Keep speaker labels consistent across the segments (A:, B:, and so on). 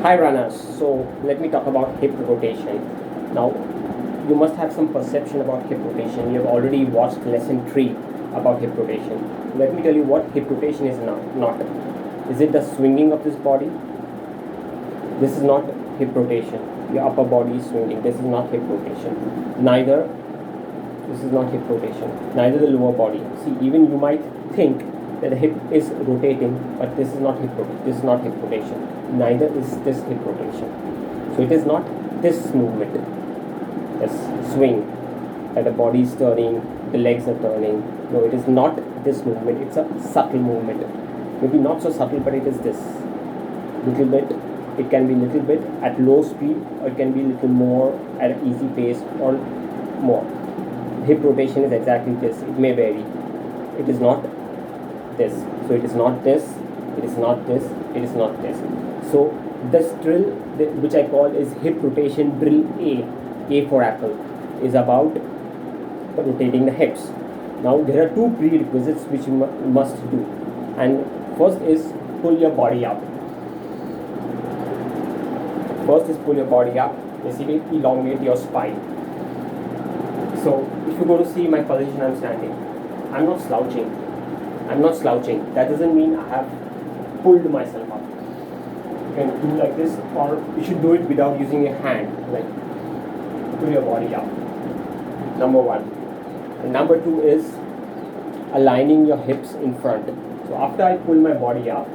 A: Hi runners, so let me talk about hip rotation. Now, you must have some perception about hip rotation. You have already watched lesson 3 about hip rotation. Let me tell you what hip rotation is not. Is it the swinging of this body? This is not hip rotation. Your upper body is swinging. This is not hip rotation. This is not hip rotation. Neither the lower body. See, even you might think that the hip is rotating, but this is not hip rotation. This is not hip rotation. Neither is this hip rotation. So it is not this movement, this swing, that the body is turning, the legs are turning. No, it is not this movement. It's a subtle movement. Maybe not so subtle, but it is this little bit. It can be little bit at low speed, or it can be little more at an easy pace, or more. Hip rotation is exactly this. It may vary. It is not this. So it is not this. It is not this. It is not this. So this drill, which I call is hip rotation drill A for apple, is about rotating the hips. Now there are two prerequisites which you must do, and first is pull your body up. First is pull your body up. Basically elongate your spine. So if you go to see my position, I'm standing. I'm not slouching. I'm not slouching. That doesn't mean I have pulled myself up. You can do like this, or you should do it without using your hand. Like pull your body up. Number one. And number two is aligning your hips in front. So after I pull my body up,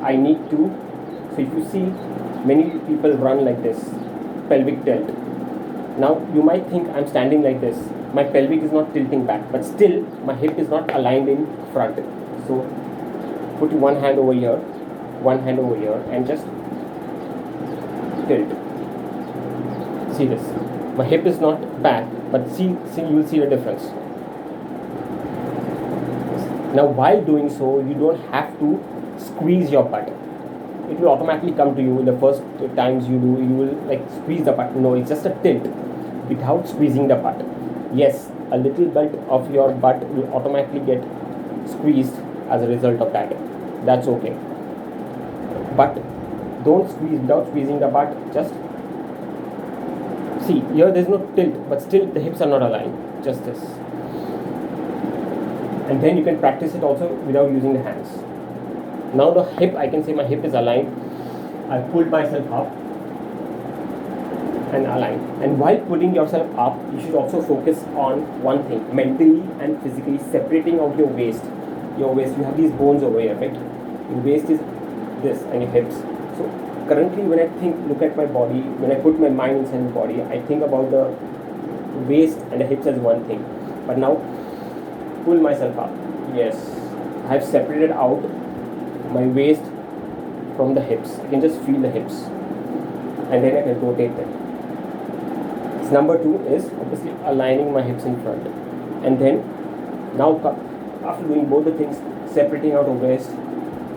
A: I need to. So if you see, many people run like this, pelvic tilt. Now you might think I'm standing like this. My pelvic is not tilting back, but still my hip is not aligned in front. So put one hand over here, and just tilt. See this. My hip is not back, but see you will see the difference. Now while doing so, you don't have to squeeze your butt. It will automatically come to you. The first times you do, you will like squeeze the butt. No, it's just a tilt without squeezing the butt. Yes, a little bit of your butt will automatically get squeezed as a result of that. That's okay. But don't squeeze without squeezing the butt. Just see, here there's no tilt, but still the hips are not aligned. Just this. And then you can practice it also without using the hands. Now the hip, I can say my hip is aligned. I pulled myself up and aligned. And while pulling yourself up, you should also focus on one thing, mentally and physically separating out your waist. Your waist, you have these bones over here, right? Your waist is this and your hips. So currently when I look at my body, when I put my mind inside my body, I think about the waist and the hips as one thing. But now, pull myself up. Yes, I have separated out my waist from the hips. I can just feel the hips, and then I can rotate them. So number two is obviously aligning my hips in front, and then now after doing both the things, separating out the waist,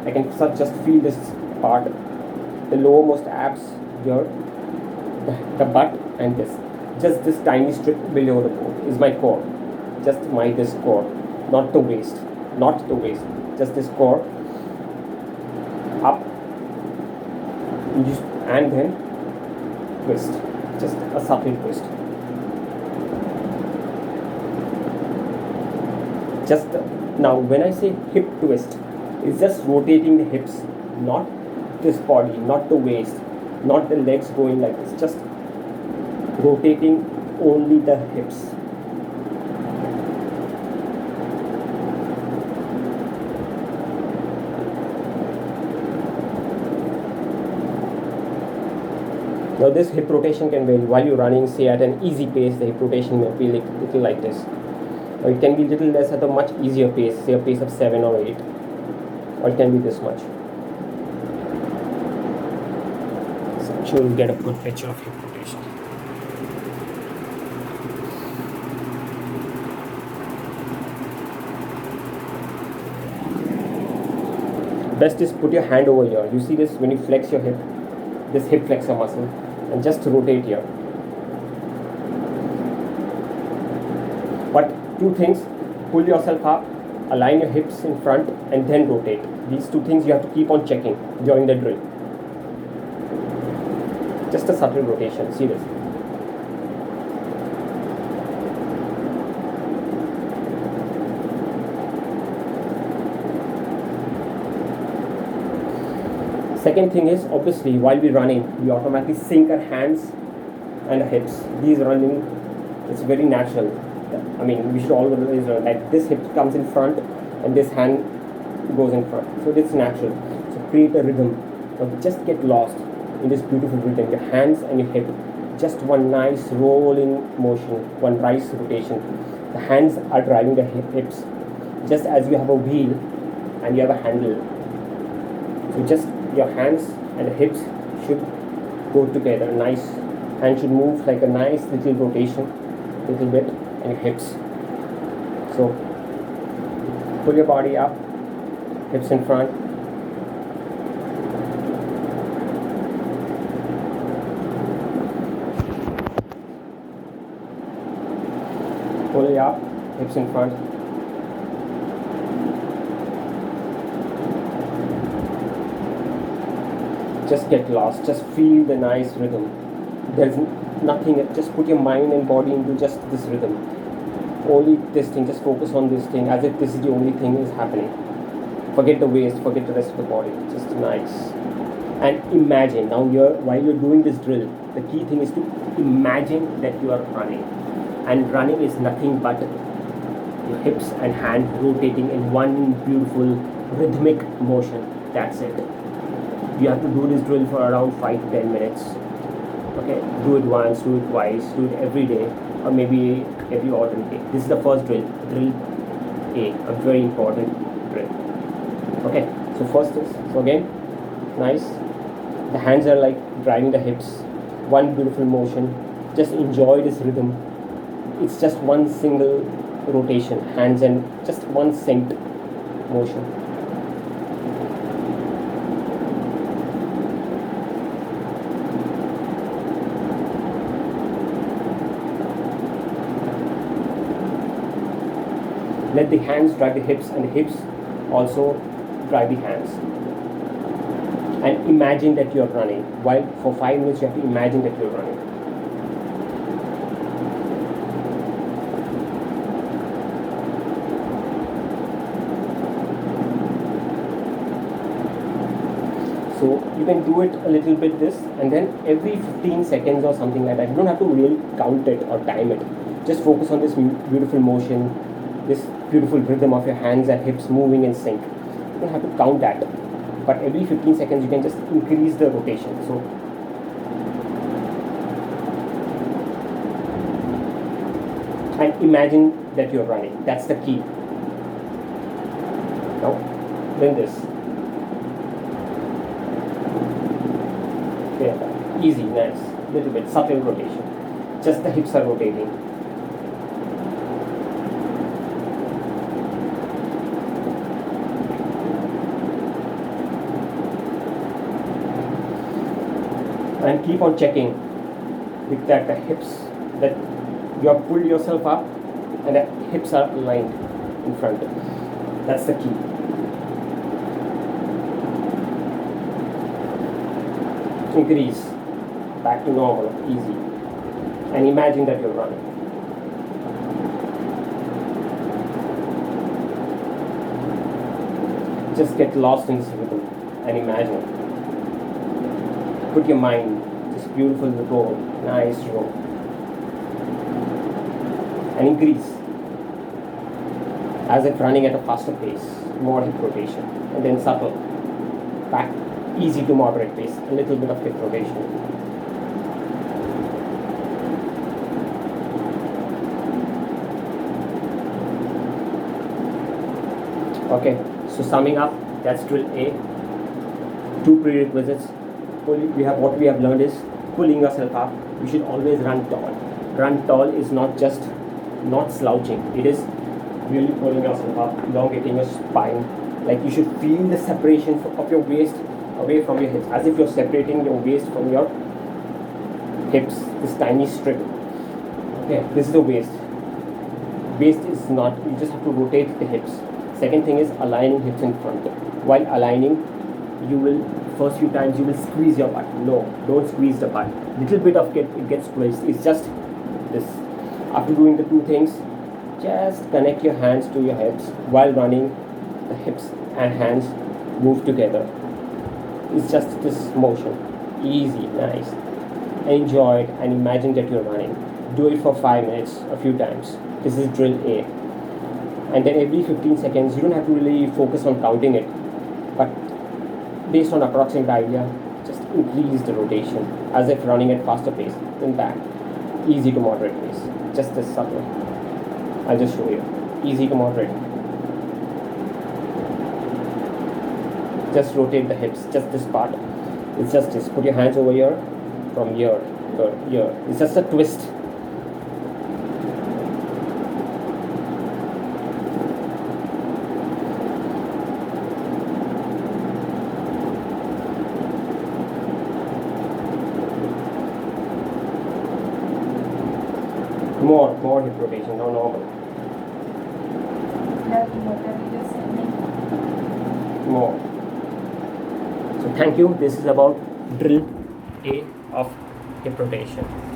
A: I can just feel this part, the lowermost abs here, the butt, and this tiny strip below the core is my core. Just this core, not the waist, just this core up, and then twist, just a subtle twist. Just now when I say hip twist, it's just rotating the hips, not this body, not the waist, not the legs going like this, just rotating only the hips. Now this hip rotation can vary. While you're running, say at an easy pace, the hip rotation may be little like this. Or it can be little less at a much easier pace, say a pace of 7 or 8. Or it can be this much. So I'm sure you'll get a good picture of hip rotation. Best is put your hand over here. You see this when you flex your hip, this hip flexor muscle, and just rotate here. But two things, pull yourself up, align your hips in front, and then rotate. These two things you have to keep on checking during the drill. Just a subtle rotation. See this. Second thing is, obviously, while we're running, we automatically sync our hands and our hips. These running, it's very natural. I mean, we should always run like this. Hip comes in front, and this hand goes in front. So it's natural. So create a rhythm. Now just get lost in this beautiful rhythm. Your hands and your hip, just one nice rolling motion, one nice rotation. The hands are driving the hips, just as you have a wheel and you have a handle. So just your hands and the hips should go together. Nice. Hand should move like a nice little rotation, little bit, and your hips. So pull your body up, hips in front. Pull it up, hips in front. Just get lost, just feel the nice rhythm. There's nothing, just put your mind and body into just this rhythm. Only this thing, just focus on this thing as if this is the only thing is happening. Forget the waist, forget the rest of the body, just nice. And imagine, now while you're doing this drill, the key thing is to imagine that you are running. And running is nothing but your hips and hand rotating in one beautiful rhythmic motion. That's it. You have to do this drill for around 5 to 10 minutes. Okay, do it once, do it twice, do it every day, or maybe every alternate day. This is the first drill, drill A, a very important drill. Okay, so first is, so again, nice. The hands are like driving the hips, one beautiful motion. Just enjoy this rhythm. It's just one single rotation, hands and just one synced motion. Let the hands drive the hips and the hips also drive the hands. And imagine that you're running. While for 5 minutes you have to imagine that you're running. So you can do it a little bit this, and then every 15 seconds or something like that. You don't have to really count it or time it. Just focus on this beautiful motion, this beautiful rhythm of your hands and hips moving in sync. You don't have to count that, but every 15 seconds you can just increase the rotation. So and imagine that you're running. That's the key. Now then this. Yeah, easy, nice, little bit subtle rotation. Just the hips are rotating. And keep on checking with that the hips, that you have pulled yourself up and the hips are aligned in front. That's the key. Increase back to normal, easy, and imagine that you're running. Just get lost in this rhythm and imagine. Put your mind, this beautiful roll, nice roll, and increase as if running at a faster pace, more hip rotation, and then subtle, back, easy to moderate pace, a little bit of hip rotation. Okay, so summing up, that's drill A. 2 prerequisites. We have what we have learned is pulling yourself up. You should always run tall. Run tall is not just not slouching. It is really pulling yourself up, elongating your spine. Like you should feel the separation of your waist away from your hips, as if you're separating your waist from your hips. This tiny strip. Okay, this is the waist. Waist is not. You just have to rotate the hips. Second thing is aligning hips in front. While aligning, you will first few times you will squeeze your butt. No, don't squeeze the butt. Little bit of it gets squeezed. It's just this. After doing the two things, just connect your hands to your hips while running. The hips and hands move together. It's just this motion. Easy, nice. Enjoy it and imagine that you're running. Do it for 5 minutes a few times. This is drill A. And then every 15 seconds, you don't have to really focus on counting it, but based on approximate idea, just increase the rotation as if running at faster pace. Then back. Easy to moderate pace. Just this subtle. I'll just show you. Easy to moderate. Just rotate the hips, just this part. It's just this. Put your hands over here, from here, here. It's just a twist. More hip rotation, not normal. More. So thank you. This is about drill A of hip rotation.